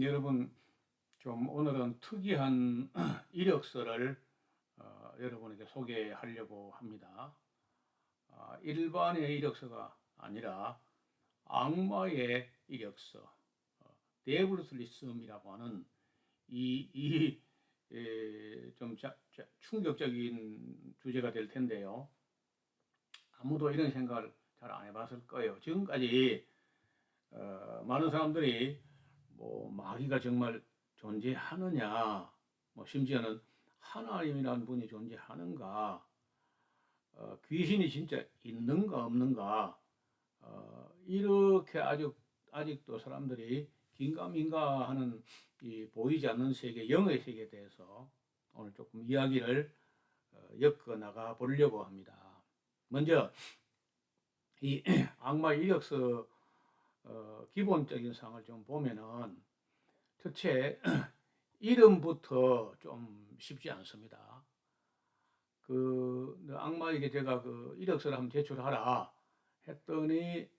여러분, 좀 오늘은 특이한 이력서를 여러분에게 소개하려고 합니다. 일반의 이력서가 아니라 악마의 이력서, 데블스리즘이라고 하는 좀 충격적인 주제가 될 텐데요. 아무도 이런 생각을 잘 안 해봤을 거예요. 지금까지 많은 사람들이 뭐 마귀가 정말 존재하느냐, 뭐 심지어는 하나님이라는 분이 존재하는가, 귀신이 진짜 있는가 없는가, 이렇게 아직도 사람들이 긴가민가하는 이 보이지 않는 세계, 영의 세계에 대해서 오늘 조금 이야기를 엮어 나가 보려고 합니다. 먼저 이 악마 이력서 기본적인 사항을 좀 보면은, 첫째, 이름부터 좀 쉽지 않습니다. 악마에게 제가 이력서를 한번 제출하라 했더니,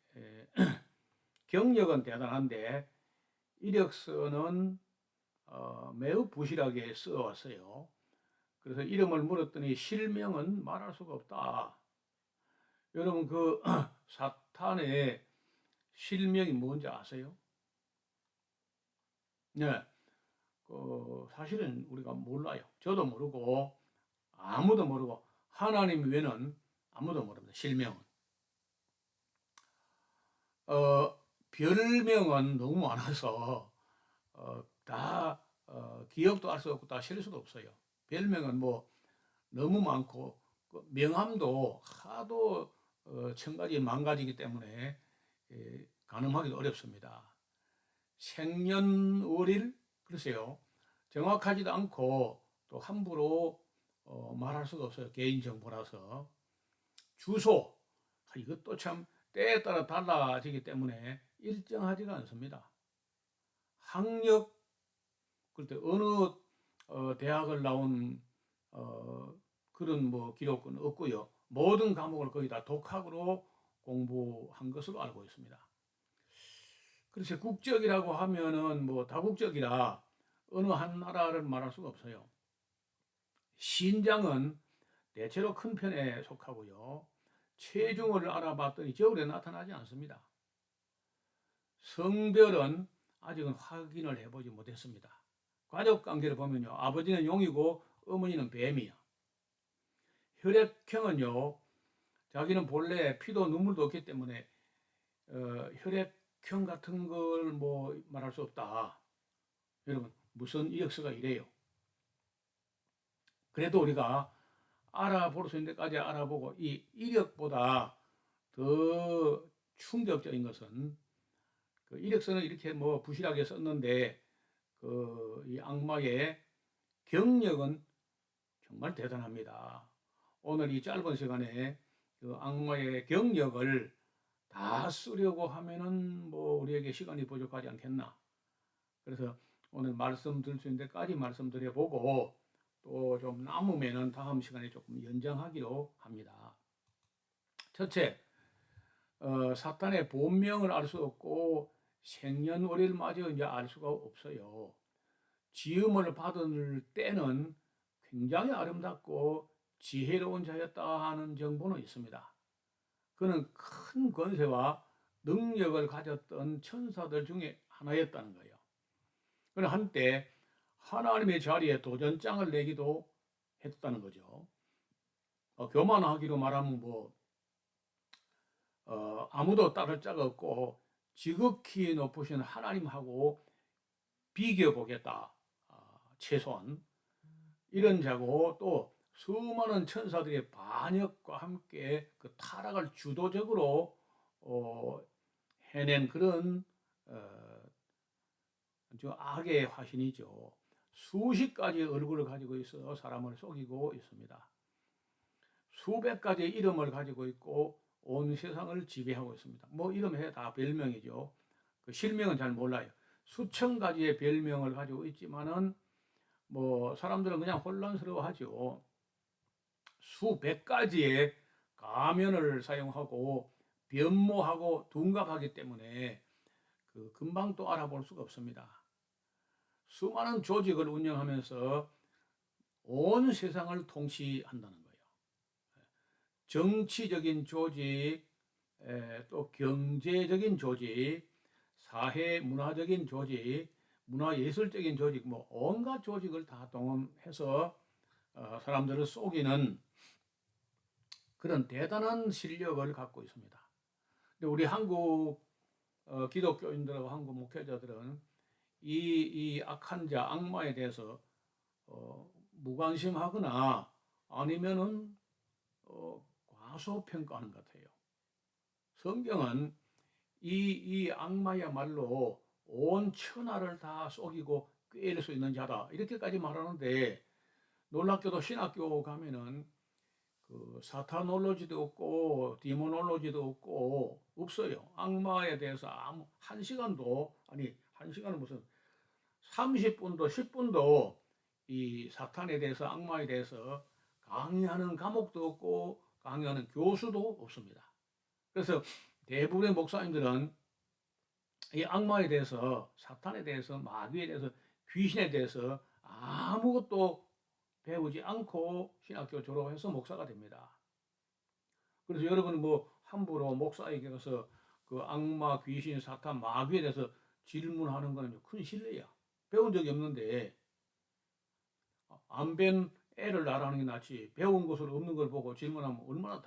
경력은 대단한데 이력서는 매우 부실하게 써왔어요. 그래서 이름을 물었더니 실명은 말할 수가 없다. 여러분, 사탄의 실명이 뭔지 아세요? 네. 사실은 우리가 몰라요. 저도 모르고 아무도 모르고 하나님 외에는 아무도 모릅니다. 실명은. 별명은 너무 많아서 다 기억도 할 수 없고 다 실 수도 없어요. 별명은 뭐 너무 많고 명함도 하도 천 가지 만 가지이기 때문에 가늠하기도 어렵습니다. 생년월일 글쎄요. 정확하지도 않고 또 함부로 말할 수가 없어요. 개인정보라서. 주소, 이것도 참 때에 따라 달라지기 때문에 일정하지가 않습니다. 학력, 그때 어느 대학을 나온 그런 뭐 기록은 없고요. 모든 과목을 거의 다 독학으로 공부한 것으로 알고 있습니다. 그래서 국적이라고 하면은 뭐 다국적이라 어느 한 나라를 말할 수가 없어요. 신장은 대체로 큰 편에 속하고요. 체중을 알아봤더니 저울에 나타나지 않습니다. 성별은 아직은 확인을 해보지 못했습니다. 가족 관계를 보면요. 아버지는 용이고 어머니는 뱀이야. 혈액형은요. 자기는 본래 피도 눈물도 없기 때문에 혈액형 같은 걸 뭐 말할 수 없다. 여러분, 무슨 이력서가 이래요. 그래도 우리가 알아볼 수 있는 데까지 알아보고, 이 이력보다 더 충격적인 것은 이력서는 이렇게 뭐 부실하게 썼는데 이 악마의 경력은 정말 대단합니다. 오늘 이 짧은 시간에 악마의 경력을 다 쓰려고 하면은 뭐 우리에게 시간이 부족하지 않겠나. 그래서 오늘 말씀드릴 수 있는 데까지 말씀드려보고, 또 좀 남으면은 다음 시간에 조금 연장하기로 합니다. 첫째, 사탄의 본명을 알 수 없고 생년월일마저 이제 알 수가 없어요. 지음을 받을 때는 굉장히 아름답고 지혜로운 자였다 하는 정보는 있습니다. 그는 큰 권세와 능력을 가졌던 천사들 중에 하나였다는 거예요. 그는 한때 하나님의 자리에 도전장을 내기도 했다는 거죠. 교만하기로 말하면 아무도 따를 자가 없고 지극히 높으신 하나님하고 비교보겠다. 최소한 이런 자고, 또 수많은 천사들의 반역과 함께 그 타락을 주도적으로 해낸 그런 아주 악의 화신이죠. 수십 가지의 얼굴을 가지고 있어 사람을 속이고 있습니다. 수백 가지의 이름을 가지고 있고 온 세상을 지배하고 있습니다. 뭐 이름에 다 별명이죠. 그 실명은 잘 몰라요. 수천 가지의 별명을 가지고 있지만은 뭐 사람들은 그냥 혼란스러워하죠. 수백 가지의 가면을 사용하고 변모하고 둔갑하기 때문에 금방 또 알아볼 수가 없습니다. 수많은 조직을 운영하면서 온 세상을 통치한다는 거예요. 정치적인 조직, 또 경제적인 조직, 사회 문화적인 조직, 문화예술적인 조직, 뭐 온갖 조직을 다 동원해서 사람들을 속이는 그런 대단한 실력을 갖고 있습니다. 근데 우리 한국 기독교인들하고 한국 목회자들은 이 악한 자, 악마에 대해서 무관심하거나 아니면은 과소평가하는 것 같아요. 성경은 이 악마야말로 온 천하를 다 속이고 꾀일 수 있는 자다 이렇게까지 말하는데, 놀랍게도 신학교 가면은 그 사타놀로지도 없고 디모놀로지도 없고 없어요. 악마에 대해서 아무 한 시간도, 아니 한 시간은 무슨 30분도 10분도 이 사탄에 대해서, 악마에 대해서 강의하는 과목도 없고 강의하는 교수도 없습니다. 그래서 대부분의 목사님들은 이 악마에 대해서, 사탄에 대해서, 마귀에 대해서, 귀신에 대해서 아무것도 배우지 않고 신학교 졸업해서 목사가 됩니다. 그래서 여러분 뭐 함부로 목사에게 가서 그 악마, 귀신, 사탄, 마귀에 대해서 질문하는 거는 큰 실례야. 배운 적이 없는데 안 배운 애를 낳으라는 게 낫지, 배운 것을 없는 걸 보고 질문하면 얼마나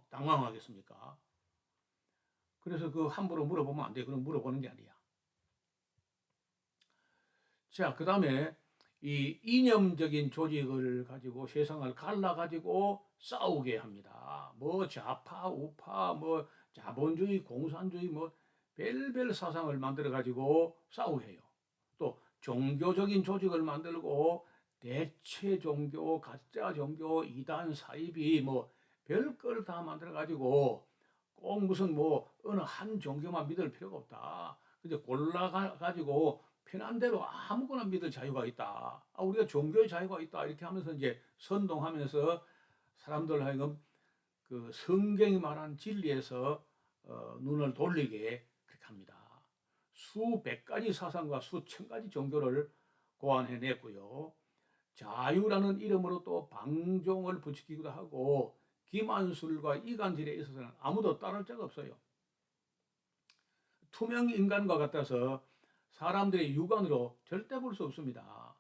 당황하겠습니까? 그래서 그 함부로 물어보면 안 돼. 그럼 물어보는 게 아니야. 자, 그 다음에 이 이념적인 조직을 가지고 세상을 갈라가지고 싸우게 합니다. 뭐 좌파, 우파, 뭐 자본주의, 공산주의, 뭐 별별 사상을 만들어가지고 싸우게 해요. 또 종교적인 조직을 만들고 대체 종교, 가짜 종교, 이단, 사이비 뭐 별걸 다 만들어가지고 꼭 무슨 뭐 어느 한 종교만 믿을 필요가 없다. 근데 골라가지고 편한 대로 아무거나 믿을 자유가 있다. 우리가 종교의 자유가 있다. 이렇게 하면서 이제 선동하면서 사람들 하여금 그 성경이 말한 진리에서 눈을 돌리게 그렇게 합니다. 수백 가지 사상과 수천 가지 종교를 고안해냈고요. 자유라는 이름으로 또 방종을 부추기기도 하고 기만술과 이간질에 있어서는 아무도 따를 자가 없어요. 투명 인간과 같아서 사람들의 육안으로 절대 볼 수 없습니다.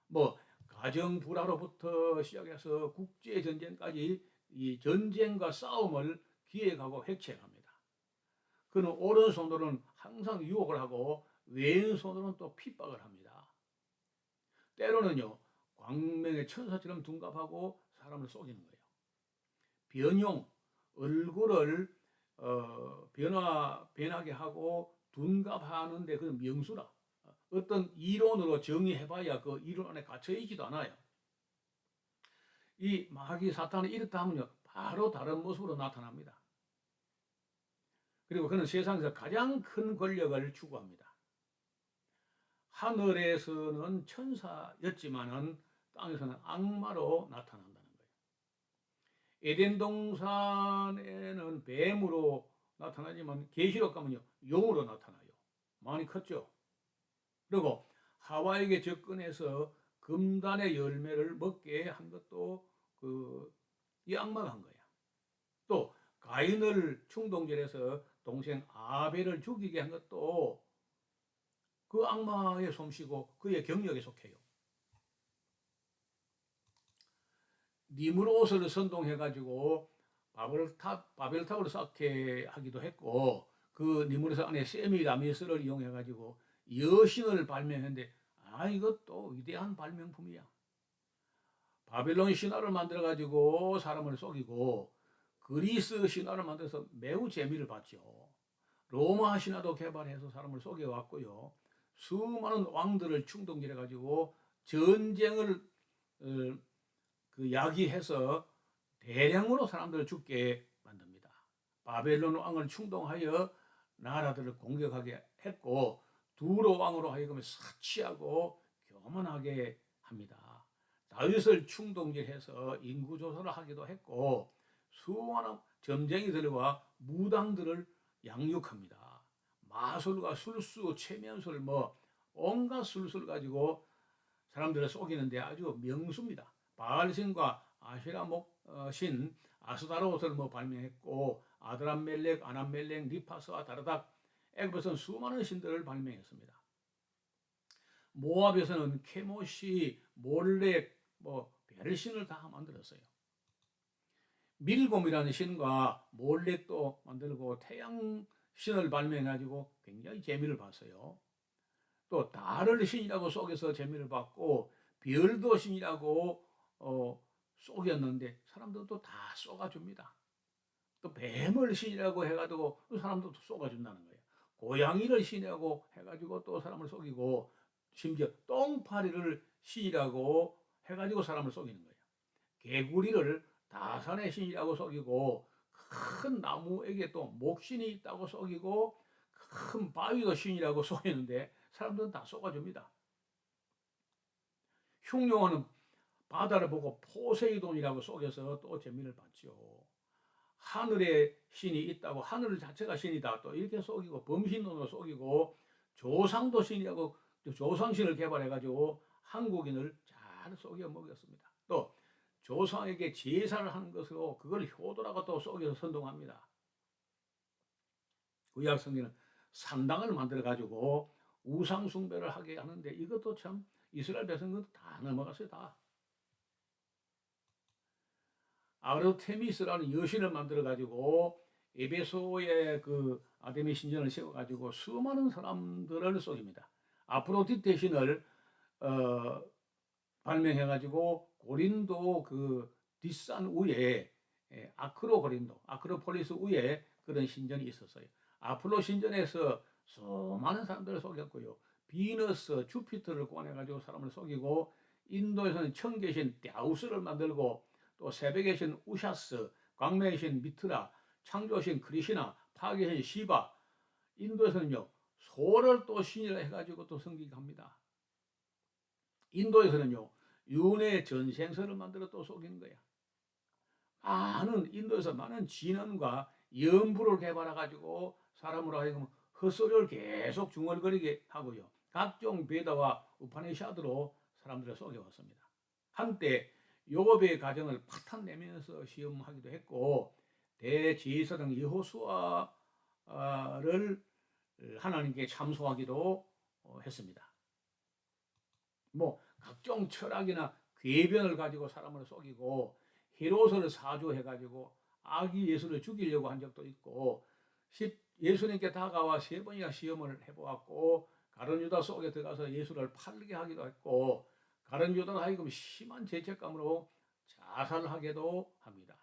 뭐 가정 불화로부터 시작해서 국제 전쟁까지 이 전쟁과 싸움을 기획하고 획책합니다. 그는 오른손으로는 항상 유혹을 하고 왼손으로는 또 핍박을 합니다. 때로는요, 광명의 천사처럼 둔갑하고 사람을 속이는 거예요. 변용, 얼굴을 변하게 하고 둔갑하는데 그건 명수라. 어떤 이론으로 정의해봐야 그 이론 안에 갇혀있지도 않아요. 이 마귀 사탄이 이렇다 하면요, 바로 다른 모습으로 나타납니다. 그리고 그는 세상에서 가장 큰 권력을 추구합니다. 하늘에서는 천사였지만은 땅에서는 악마로 나타난다는 거예요. 에덴 동산에는 뱀으로 나타나지만 계시록 가면요, 용으로 나타나요. 많이 컸죠. 그리고 하와에게 접근해서 금단의 열매를 먹게 한 것도 이 악마가 한 거야. 또 가인을 충동질해서 동생 아벨을 죽이게 한 것도 그 악마의 솜씨고 그의 경력에 속해요. 니므롯을 선동해가지고 바벨탑을 쌓게 하기도 했고, 그 니므롯 안에 세미라미스를 이용해가지고 여신을 발명했는데 이것도 위대한 발명품이야. 바벨론 신화를 만들어가지고 사람을 속이고 그리스 신화를 만들어서 매우 재미를 봤죠. 로마 신화도 개발해서 사람을 속여왔고요. 수많은 왕들을 충동질해가지고 전쟁을 야기해서 대량으로 사람들을 죽게 만듭니다. 바벨론 왕을 충동하여 나라들을 공격하게 했고 두로 왕으로 하여금 사치하고 교만하게 합니다. 다윗을 충동질해서 인구조사를 하기도 했고 수많은 점쟁이들과 무당들을 양육합니다. 마술과 술수, 최면술 뭐 온갖 술술 가지고 사람들을 속이는데 아주 명수입니다. 바알신과 아시라 신 아스다로스를 발명했고, 아드람멜렉, 아남멜렉, 니파스와 다르닥, 애굽에서는 수많은 신들을 발명했습니다. 모압에서는 케모시, 몰렉, 별신을 다 만들었어요. 밀곰이라는 신과 몰렉도 만들고 태양신을 발명해가지고 굉장히 재미를 봤어요. 또 달을 신이라고 속여서 재미를 받고, 별도 신이라고 속였는데 사람들도 다 쏘아줍니다. 또 뱀을 신이라고 해가지고 사람도 쏘아준다는 거예요. 고양이를 신이라고 해가지고 또 사람을 속이고, 심지어 똥파리를 신이라고 해가지고 사람을 속이는 거예요. 개구리를 다산의 신이라고 속이고, 큰 나무에게 또 목신이 있다고 속이고, 큰 바위도 신이라고 속이는데 사람들은 다 속아줍니다. 흉룡은 바다를 보고 포세이돈이라고 속여서 또 재미를 받죠. 하늘에 신이 있다고, 하늘 자체가 신이다 또 이렇게 속이고, 범신론으로 속이고, 조상도 신이라고 조상신을 개발해가지고 한국인을 잘 속여 먹였습니다. 또 조상에게 제사를 하는 것으로 그걸 효도라고 또 속여서 선동합니다. 구약 성경은 산당을 만들어가지고 우상 숭배를 하게 하는데, 이것도 참 이스라엘 백성들은 다 넘어갔어요. 다. 아르테미스라는 여신을 만들어가지고 에베소의 그 아데미 신전을 세워가지고 수많은 사람들을 속입니다. 아프로디테 신을 발명해가지고 고린도 그 뒷산 위에, 아크로 고린도, 아크로폴리스 위에 그런 신전이 있었어요. 아폴로 신전에서 수많은 사람들을 속였고요. 비너스, 주피터를 꺼내가지고 사람을 속이고, 인도에서는 청계신 띠아우스를 만들고, 또 새벽의 신 우샤스, 광명의 신 미트라, 창조신 크리시나, 파괴신 시바, 인도에서는요 소를 또 신이라 해가지고 또 섬기합니다. 인도에서는요 윤회 전생서를 만들어 또 속이는 거야. 인도에서 많은 진언과 연부를 개발해가지고 사람으로 하여금 헛소리를 계속 중얼거리게 하고요. 각종 베다와 우파니샤드로 사람들을 속여왔습니다. 한때 요업의 가정을 파탄 내면서 시험하기도 했고, 대제사장 여호수아를 하나님께 참소하기도 했습니다. 각종 철학이나 궤변을 가지고 사람을 속이고, 헤롯을 사주해가지고 아기 예수를 죽이려고 한 적도 있고, 예수님께 다가와 3번이나 시험을 해보았고, 가룟 유다 속에 들어가서 예수를 팔게 하기도 했고, 가룟 유다는 하여금 심한 죄책감으로 자살하기도 합니다.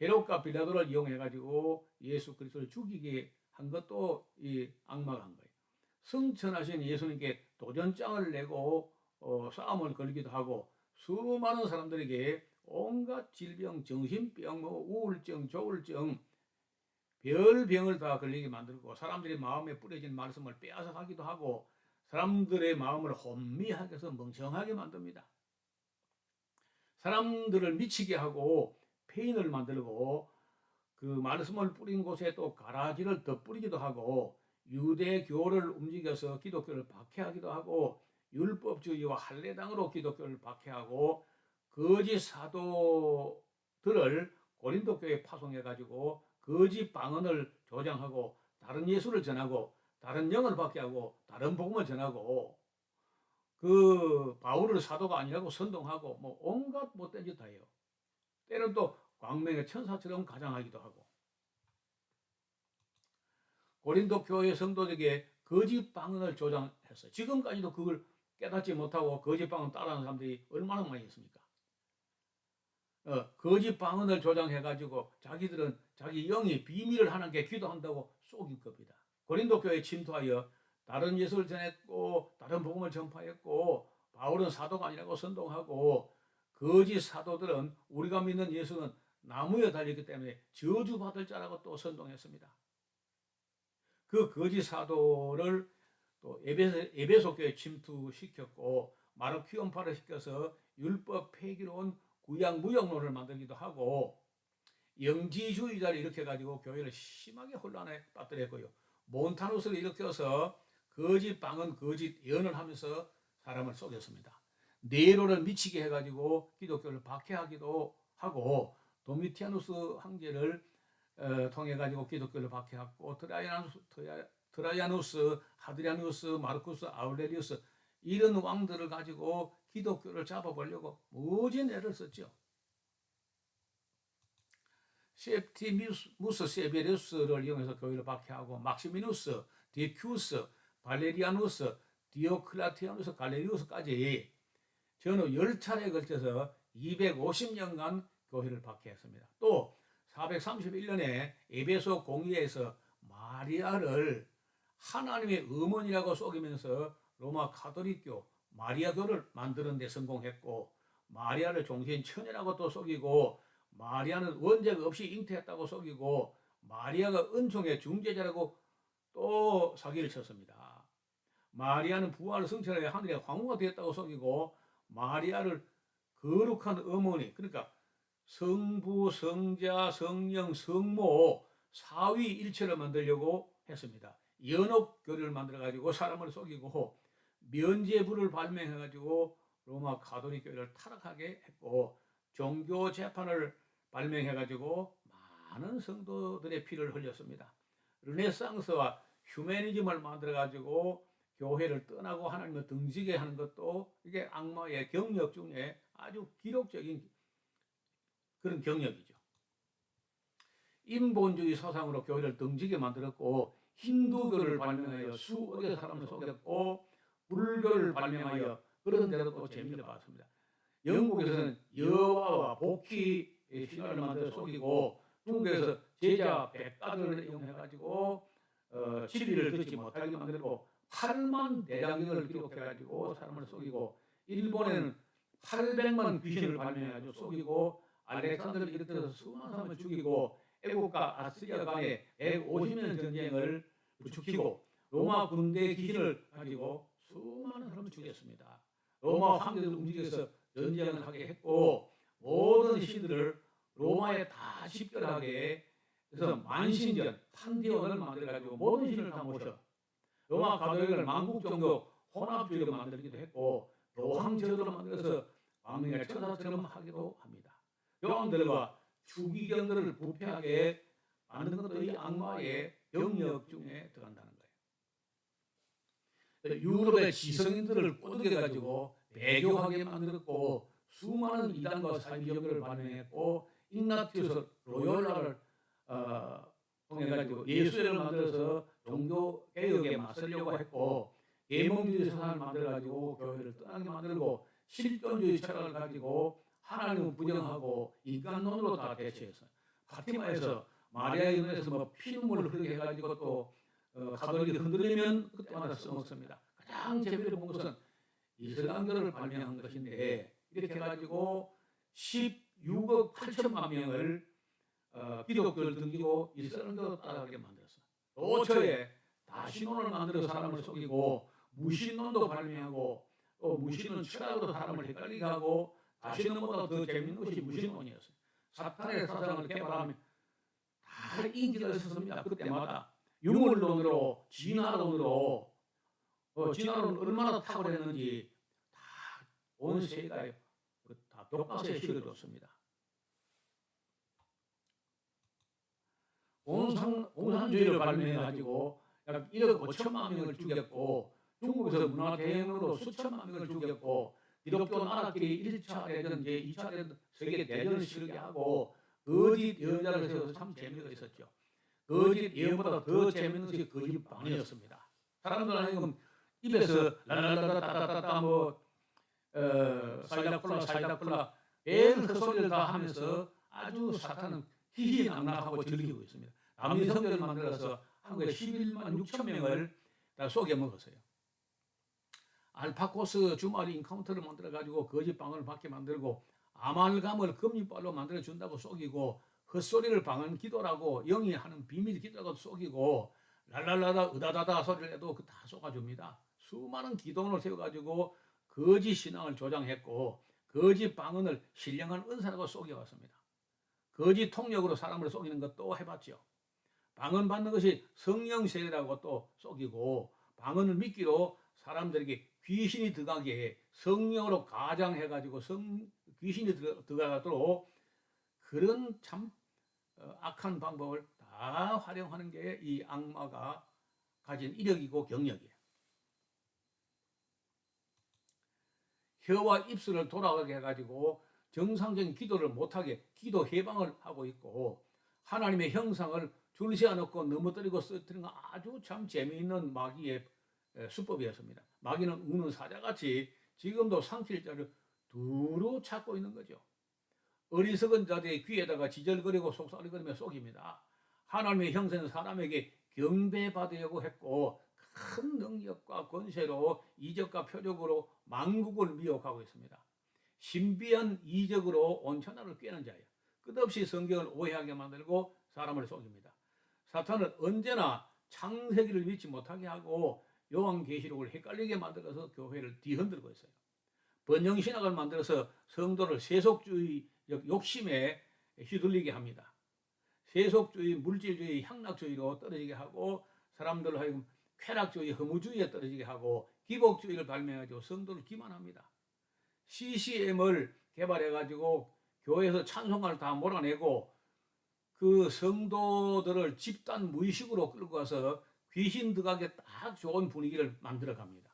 헤롯과 빌라도를 이용해가지고 예수 그리스도를 죽이게 한 것도 이 악마가 한 거예요. 승천하신 예수님께 도전장을 내고 싸움을 걸기도 하고, 수많은 사람들에게 온갖 질병, 정신병, 우울증, 조울증, 별병을 다 걸리게 만들고, 사람들의 마음에 뿌려진 말씀을 빼앗아가기도 하고, 사람들의 마음을 혼미하게 해서 멍청하게 만듭니다. 사람들을 미치게 하고 폐인을 만들고, 그 말씀을 뿌린 곳에 또 가라지를 덧뿌리기도 하고, 유대교를 움직여서 기독교를 박해하기도 하고, 율법주의와 할례당으로 기독교를 박해하고, 거짓 사도들을 고린도 교회에 파송해가지고 거짓 방언을 조장하고, 다른 예수를 전하고, 다른 영을 받게 하고, 다른 복음을 전하고, 그 바울을 사도가 아니라고 선동하고, 온갖 못된 짓 다 해요. 때론 또 광명의 천사처럼 가장하기도 하고, 고린도 교회 성도들에게 거짓 방언을 조장했어요. 지금까지도 그걸 깨닫지 못하고 거짓 방언 따라하는 사람들이 얼마나 많이 있습니까? 거짓 방언을 조장해가지고 자기들은 자기 영이 비밀을 하나님께 기도한다고 속인 겁니다. 고린도 교회에 침투하여 다른 예수를 전했고, 다른 복음을 전파했고, 바울은 사도가 아니라고 선동하고, 거짓 사도들은 우리가 믿는 예수는 나무에 달렸기 때문에 저주받을 자라고 또 선동했습니다. 그 거짓 사도를 또 에베소 교회에 침투시켰고, 마르키온파를 시켜서 율법 폐기로 온 구약 무역론을 만들기도 하고, 영지주의자를 일으켜가지고 교회를 심하게 혼란에 빠뜨렸고요. 몬타누스를 일으켜서 거짓 방언, 거짓 예언을 하면서 사람을 속였습니다. 네로를 미치게 해가지고 기독교를 박해하기도 하고, 도미티아누스 황제를 통해 가지고 기독교를 박해하고, 트라이아누스, 하드리아누스, 마르쿠스, 아울레리우스 이런 왕들을 가지고 기독교를 잡아보려고 무진 애를 썼죠. 셉티무스 세베리우스를 이용해서 교회를 박해하고, 막시미누스, 디큐스, 발레리아누스, 디오클라티아누스, 갈레리우스까지 전후 10차례에 걸쳐서 250년간 교회를 박해했습니다. 또 431년에 에베소 공의회에서 마리아를 하나님의 어머니라고 속이면서 로마 가톨릭교 마리아교를 만드는 데 성공했고, 마리아를 종신 처녀라고 또 속이고, 마리아는 원죄 없이 잉태했다고 속이고, 마리아가 은총의 중재자라고 또 사기를 쳤습니다. 마리아는 부활을 성취하여 하늘의 황후가 되었다고 속이고, 마리아를 거룩한 어머니, 그러니까 성부, 성자, 성령, 성모 사위일체를 만들려고 했습니다. 연옥교를 만들어가지고 사람을 속이고, 면죄부를 발명해가지고 로마 가톨릭 교회를 타락하게 했고, 종교 재판을 발명해가지고 많은 성도들의 피를 흘렸습니다. 르네상스와 휴머니즘을 만들어가지고 교회를 떠나고 하나님을 등지게 하는 것도 이게 악마의 경력 중에 아주 기록적인 그런 경력이죠. 인본주의 사상으로 교회를 등지게 만들었고, 힌두교를 발명하여 수억의 사람을 속였고, 불교를 발명하여 그런 데로 또 재미를 봤습니다. 영국에서는 여호와와 복희 신화를 만들어 속이고, 중국에서 제자 백가들을 이용해가지고 진리를 듣지 못하게 만들고, 8만 대장경을 기록해가지고 사람을 속이고, 일본에는 800만 귀신을 발명해가지고 속이고, 알렉산더를 비롯해서 수많은 사람을 죽이고, 애국과 아스리아 간의 150년 전쟁을 부추기고, 로마 군대 귀신을 가지고 수많은 사람을 죽였습니다. 로마 황제를 움직여서 전쟁을 하게 했고, 모든 신들을 로마에 다 집결하게 해서 만신전, 판테온을 만들어가지고 모든 신을 다 모셔 로마 가톨릭을 만국종교 혼합주의로 만들기도 했고, 교황제도를 만들어서 왕명의 천사처럼 하기도 합니다. 교황들과 추기경들을 부패하게 만든 것도 이 악마의 영역 중에 들어간다는 거예요. 유럽의 지성인들을 꼬드겨가지고 배교하게 만들었고, 수많은 이단과 사이비종교를 발명했고, ig나티우스 로욜라를 통해가지고 예수회를 만들어서 종교 개혁에 맞서려고 했고, 계몽주의 사상을 만들어가지고 교회를 떠나게 만들고, 실존주의 철학을 가지고 하나님을 부정하고 인간론으로 다 대체했어요. 파티마에서 마리아의 은혜에서 뭐 피눈물을 흘리게 해가지고 또 가톨릭이 흔들리면 그때마다 써먹습니다. 가장 재미를 본 것은 이슬람교를 발명한 것인데, 이렇게 해가지고 16억 8천만 명을 기독교를 등지고 이슬람교로 따라가게 만들었어요. 도처에 다신론을 만들어 사람을 속이고, 무신론도 발명하고, 또 무신은 철학으로 사람을 헷갈리게 하고, 다신론보다 더 재밌는 것이 무신론이었어요. 사탄의 사상을 개발하면 다 인기가 있었습니다. 그때마다 유물론으로, 진화론으로, 진화론 얼마나 탁월했는지 다 온 세계가 다 교과서에 실어줬습니다. 공산주의를 발명해가지고 약 1억 5천만 명을 죽였고, 중국에서 문화대혁명으로 수천만 명을 죽였고, 기독교 나라끼리 1차 대전, 2차 대전, 세계 대전을 치르게 하고, 거짓 예언자를 세워서 참 재미가 있었죠. 거짓 예언보다 더 재미있는 것이 거짓 방언이었습니다. 사람들은 입에서 랄랄랄라따따따 사이다콜라 매일 헛소리를 다 하면서 아주 사탄은 희희낙낙하고 즐기고 있습니다. 남미 성전을 만들어서 한국에 11만 6천 명을 다 속여 먹었어요. 알파코스 주말이 인카운터를 만들어가지고 거짓 방언을 받게 만들고, 아말감을 금리빨로 만들어준다고 속이고, 헛소리를 방언 기도라고 영이 하는 비밀 기도라고 속이고, 랄랄라라 으다다다 소리를 해도 그 다 속아줍니다. 수많은 기도원을 세워가지고 거짓 신앙을 조장했고, 거짓 방언을 신령한 은사라고 속여왔습니다. 거짓 통역으로 사람을 속이는 것도 해봤죠. 방언 받는 것이 성령 세례라고 또 속이고, 방언을 믿기로 사람들에게 귀신이 들어가게 성령으로 가장해가지고 귀신이 들어가도록 그런 참 악한 방법을 다 활용하는 게 이 악마가 가진 이력이고 경력이에요. 혀와 입술을 돌아가게 해가지고 정상적인 기도를 못하게 기도 해방을 하고 있고, 하나님의 형상을 줄세워놓고 넘어뜨리고 쓰러뜨리는 건 아주 참 재미있는 마귀의 수법이었습니다. 마귀는 우는 사자같이 지금도 삼킬 자를 두루 찾고 있는 거죠. 어리석은 자들의 귀에다가 지절거리고 속삭이거리며 속입니다. 하나님의 형상은 사람에게 경배받으려고 했고 큰 능력과 권세로 이적과 표적으로 만국을 미혹하고 있습니다. 신비한 이적으로 온 천하를 꿰는 자예요. 끝없이 성경을 오해하게 만들고 사람을 속입니다. 사탄은 언제나 창세기를 믿지 못하게 하고 요한계시록을 헷갈리게 만들어서 교회를 뒤흔들고 있어요. 번영신학을 만들어서 성도를 세속주의적 욕심에 휘둘리게 합니다. 세속주의, 물질주의, 향락주의로 떨어지게 하고 사람들로 하여금 쾌락주의, 허무주의에 떨어지게 하고 기복주의를 발명해가지고 성도를 기만합니다. CCM을 개발해가지고 교회에서 찬송가를 다 몰아내고 그 성도들을 집단 무의식으로 끌고 가서 귀신 들어가게 딱 좋은 분위기를 만들어 갑니다.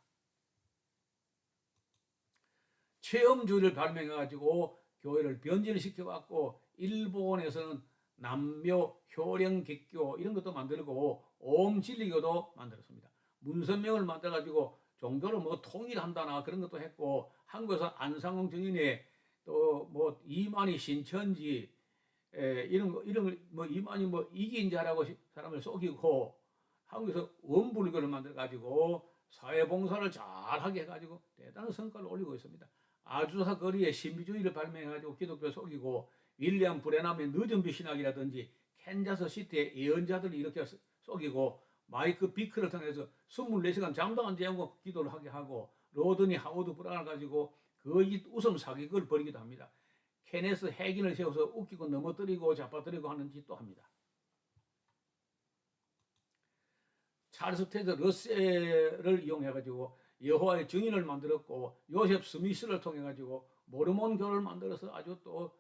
체험주의를 발명해가지고 교회를 변질시켜갖고 일본에서는 남묘, 효령, 객교 이런 것도 만들고 오음진리교도 만들었습니다. 문선명을 만들어가지고 종교를 뭐 통일한다나 그런 것도 했고, 한국에서 안상홍 증인의 또 뭐 이만희 신천지 이런 뭐 이만희 뭐 이긴 자라고 사람을 속이고, 한국에서 원불교를 만들어가지고 사회봉사를 잘하게 해가지고 대단한 성과를 올리고 있습니다. 아주사 거리에 신비주의를 발명해가지고 기독교 속이고, 윌리엄 브레남의 늦은 비신학이라든지 캔자스 시티의 예언자들을 이렇게 속이고, 마이크 비크를 통해서 24시간 잠도 안 자고 기도를 하게 하고, 로드니 하워드 브라운을 가지고 거의 웃음 사기극을 벌이기도 합니다. 케네스 해긴을 세워서 웃기고 넘어뜨리고 잡아뜨리고 하는 짓도 합니다. 찰스 테드 러셀을 이용해가지고 여호와의 증인을 만들었고, 요셉 스미스를 통해가지고 모르몬교를 만들어서 아주 또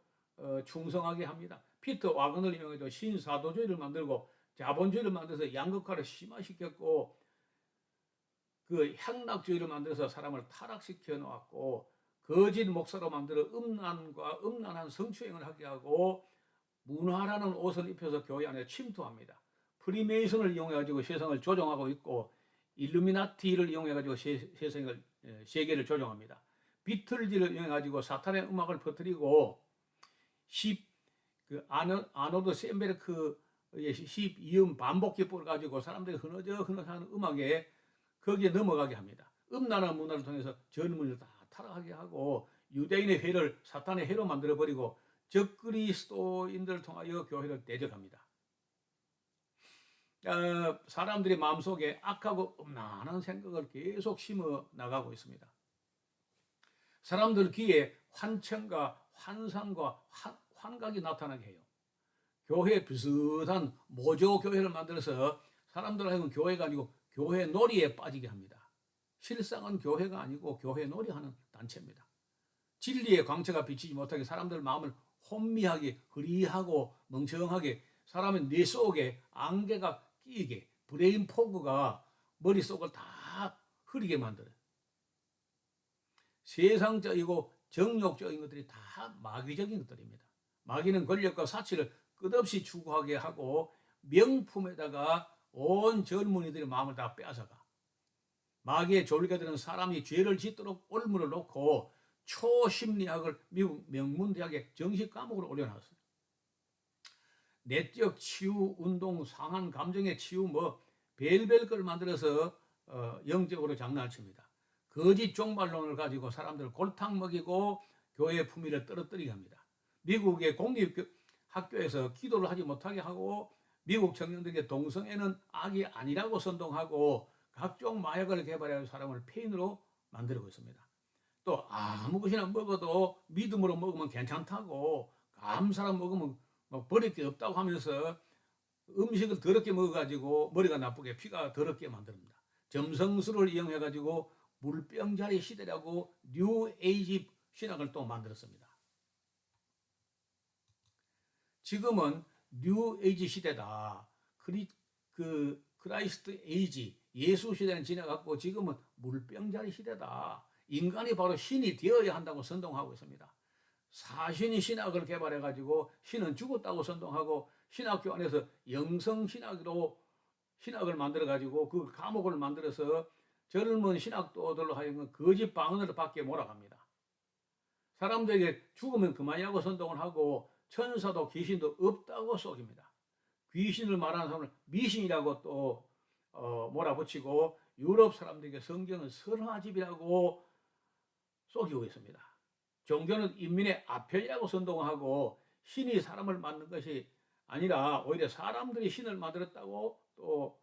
충성하게 합니다. 피터 와건을 이용해서 신사도주의를 만들고 자본주의를 만들어서 양극화를 심화시켰고, 그 향락주의를 만들어서 사람을 타락시켜 놓았고, 거짓 목사로 만들어 음란한 성추행을 하게 하고, 문화라는 옷을 입혀서 교회 안에 침투합니다. 프리메이슨을 이용해가지고 세상을 조종하고 있고, 일루미나티를 이용해가지고 세계를 조종합니다. 비틀즈를 이용해가지고 사탄의 음악을 퍼뜨리고, 아노드 셈베르크의 12음 반복기법을 가지고 사람들이 흐느적흐느적하는 음악에 거기에 넘어가게 합니다. 음란한 문화를 통해서 젊은이를 다 타락하게 하고, 유대인의 회를 사탄의 회로 만들어버리고 적그리스도인들을 통하여 교회를 대적합니다. 사람들의 마음속에 악하고 음란한 생각을 계속 심어 나가고 있습니다. 사람들 귀에 환청과 환상과 환각이 나타나게 해요. 교회 비슷한 모조 교회를 만들어서 사람들 하여금 교회가 아니고 교회 놀이에 빠지게 합니다. 실상은 교회가 아니고 교회 놀이하는 단체입니다. 진리의 광채가 비치지 못하게 사람들 마음을 혼미하게 흐리하고 멍청하게, 사람의 뇌 속에 안개가 끼게, 브레인 포그가 머릿속을 다 흐리게 만들어요. 세상적이고 정욕적인 것들이 다 마귀적인 것들입니다. 마귀는 권력과 사치를 끝없이 추구하게 하고 명품에다가 온 젊은이들의 마음을 다 빼앗아가. 마귀의 졸개들은 사람이 죄를 짓도록 올무를 놓고 초심리학을 미국 명문대학의 정식 과목으로 올려놨어요. 내적 치유, 운동, 상한 감정의 치유, 뭐 별별 걸 만들어서 영적으로 장난을 칩니다. 거짓 종말론을 가지고 사람들을 골탕 먹이고 교회의 품위를 떨어뜨리게 합니다. 미국의 공립학교에서 기도를 하지 못하게 하고, 미국 청년들에게 동성애는 악이 아니라고 선동하고 각종 마약을 개발해서 사람을 폐인으로 만들고 있습니다. 또 아무 것이나 먹어도 믿음으로 먹으면 괜찮다고, 감사로 먹으면 뭐 버릴 게 없다고 하면서 음식을 더럽게 먹어가지고 머리가 나쁘게 피가 더럽게 만듭니다. 점성술을 이용해 가지고 물병자리 시대라고 뉴 에이지 신학을 또 만들었습니다. 지금은 뉴 에이지 시대다. 크라이스트 에이지, 예수 시대는 지나갔고 지금은 물병자리 시대다. 인간이 바로 신이 되어야 한다고 선동하고 있습니다. 사신이 신학을 개발해 가지고 신은 죽었다고 선동하고 신학교 안에서 영성신학으로 신학을 만들어 가지고 그 과목을 만들어서 젊은 신학도들로 하여금 거짓 방언을 밖에 몰아갑니다. 사람들에게 죽으면 그만이라고 선동을 하고 천사도 귀신도 없다고 속입니다. 귀신을 말하는 사람을 미신이라고 또 몰아붙이고 유럽 사람들에게 성경은 설화집이라고 속이고 있습니다. 종교는 인민의 아편이라고 선동하고 신이 사람을 만든 것이 아니라 오히려 사람들이 신을 만들었다고 또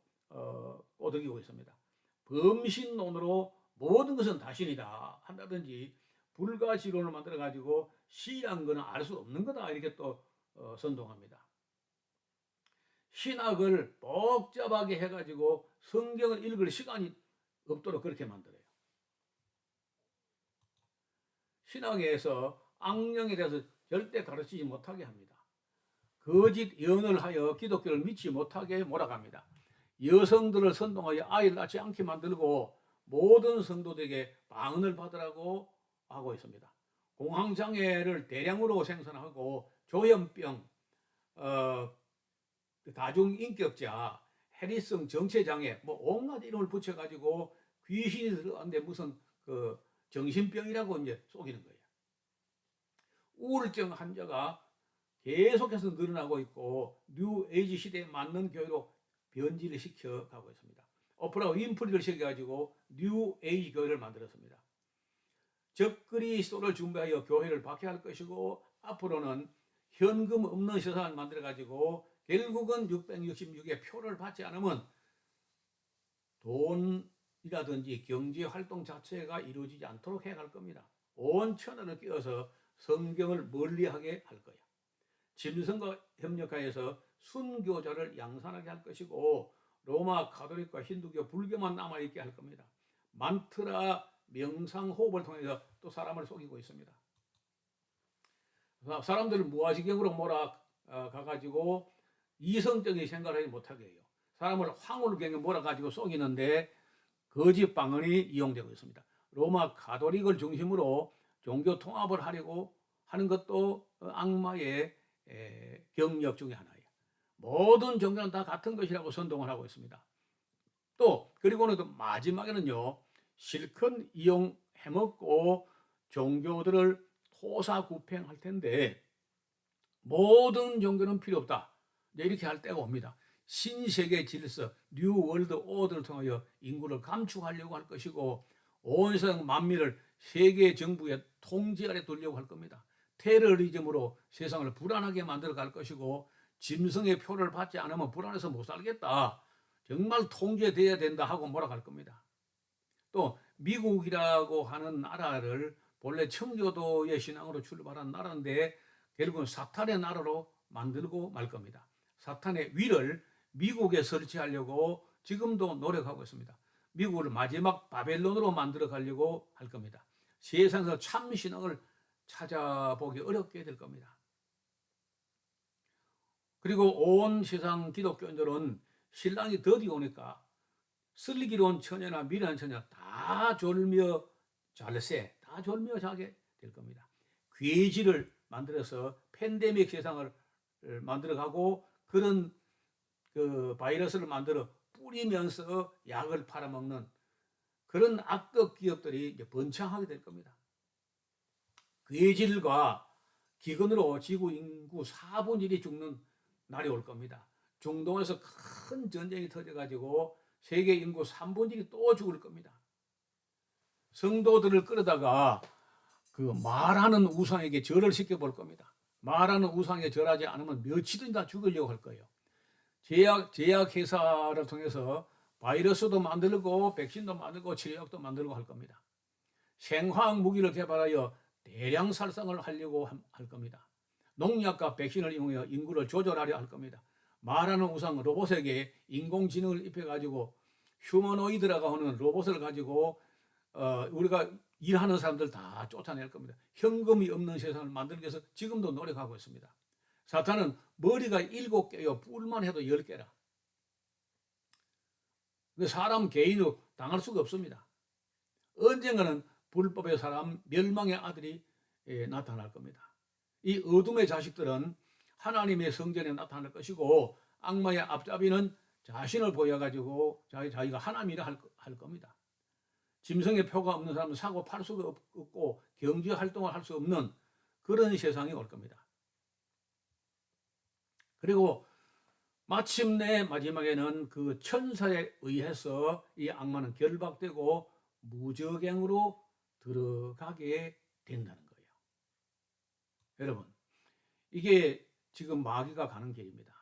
꼬드기고 있습니다. 범신론으로 모든 것은 다 신이다 한다든지 불가지론을 만들어 가지고 신이란 것은 알 수 없는 거다 이렇게 또 선동합니다. 신학을 복잡하게 해가지고 성경을 읽을 시간이 없도록 그렇게 만들어요. 신학에서 악령에 대해서 절대 가르치지 못하게 합니다. 거짓 예언을 하여 기독교를 믿지 못하게 몰아갑니다. 여성들을 선동하여 아이를 낳지 않게 만들고 모든 성도들에게 방언을 받으라고 하고 있습니다. 공황장애를 대량으로 생산하고 조현병, 다중인격자, 해리성 정체장애 뭐 온갖 이름을 붙여가지고 귀신이 들어갔는데 무슨 정신병이라고 이제 속이는 거예요. 우울증 환자가 계속해서 늘어나고 있고 뉴 에이지 시대에 맞는 교회로 변질을 시켜가고 있습니다. 오프라 윈프리를 시켜가지고 뉴 에이지 교회를 만들었습니다. 적그리스도를 준비하여 교회를 박해할 것이고 앞으로는 현금 없는 세상을 만들어가지고 결국은 666의 표를 받지 않으면 돈이라든지 경제활동 자체가 이루어지지 않도록 해갈 겁니다. 온 천하를 끼워서 성경을 멀리하게 할 거야. 짐승과 협력하여서 순교자를 양산하게 할 것이고 로마 가톨릭과 힌두교 불교만 남아있게 할 겁니다. 만트라 명상 호흡을 통해서 또 사람을 속이고 있습니다. 사람들을 무아지경으로 몰아가가지고 이성적인 생각을 하지 못하게 해요. 사람을 황홀경에 몰아가지고 속이는데 거짓 방언이 이용되고 있습니다. 로마 가톨릭을 중심으로 종교 통합을 하려고 하는 것도 악마의 경력 중에 하나예요. 모든 종교는 다 같은 것이라고 선동을 하고 있습니다. 또 그리고는 또 마지막에는요, 실컷 이용해먹고 종교들을 토사구팽할 텐데 모든 종교는 필요 없다. 이렇게 할 때가 옵니다. 신세계 질서, 뉴 월드 오더를 통하여 인구를 감축하려고 할 것이고 온 세상 만민을 세계 정부의 통제 아래 두려고 할 겁니다. 테러리즘으로 세상을 불안하게 만들어 갈 것이고 짐승의 표를 받지 않으면 불안해서 못 살겠다. 정말 통제돼야 된다 하고 몰아갈 겁니다. 또 미국이라고 하는 나라를 본래 청교도의 신앙으로 출발한 나라인데 결국은 사탄의 나라로 만들고 말 겁니다. 사탄의 위를 미국에 설치하려고 지금도 노력하고 있습니다. 미국을 마지막 바벨론으로 만들어 가려고 할 겁니다. 세상에서 참 신앙을 찾아보기 어렵게 될 겁니다. 그리고 온 세상 기독교인들은 신랑이 더디 오니까 슬기로운 처녀나 미련한 처녀 다 졸며 잘세, 다 졸며 자게 될 겁니다. 괴지를 만들어서 팬데믹 세상을 만들어가고 그런 바이러스를 만들어 뿌리면서 약을 팔아먹는 그런 악덕 기업들이 이제 번창하게 될 겁니다. 괴질과 기근으로 지구 인구 4분의 1이 죽는 날이 올 겁니다. 중동에서 큰 전쟁이 터져가지고 세계 인구 3분의 1이 또 죽을 겁니다. 성도들을 끌어다가 그 말하는 우상에게 절을 시켜볼 겁니다. 말하는 우상에 절하지 않으면 며칠은 다 죽으려고 할 거예요. 제약회사를 통해서 바이러스도 만들고 백신도 만들고 치료약도 만들고 할 겁니다. 생화학 무기를 개발하여 대량 살상을 하려고 할 겁니다. 농약과 백신을 이용하여 인구를 조절하려 할 겁니다. 말하는 우상 로봇에게 인공지능을 입혀가지고 휴머노이드라고 하는 로봇을 가지고 우리가 일하는 사람들 다 쫓아낼 겁니다. 현금이 없는 세상을 만들기 위해서 지금도 노력하고 있습니다. 사탄은 머리가 7개요. 뿔만 해도 10개라. 사람 개인으로 당할 수가 없습니다. 언젠가는 불법의 사람 멸망의 아들이 나타날 겁니다. 이 어둠의 자식들은 하나님의 성전에 나타날 것이고 악마의 앞잡이는 자신을 보여가지고 자기가 하나님이라 할 겁니다. 짐승의 표가 없는 사람은 사고 팔 수가 없고 경제 활동을 할 수 없는 그런 세상이 올 겁니다. 그리고 마침내 마지막에는 그 천사에 의해서 이 악마는 결박되고 무저갱으로 들어가게 된다는 거예요. 여러분, 이게 지금 마귀가 가는 길입니다.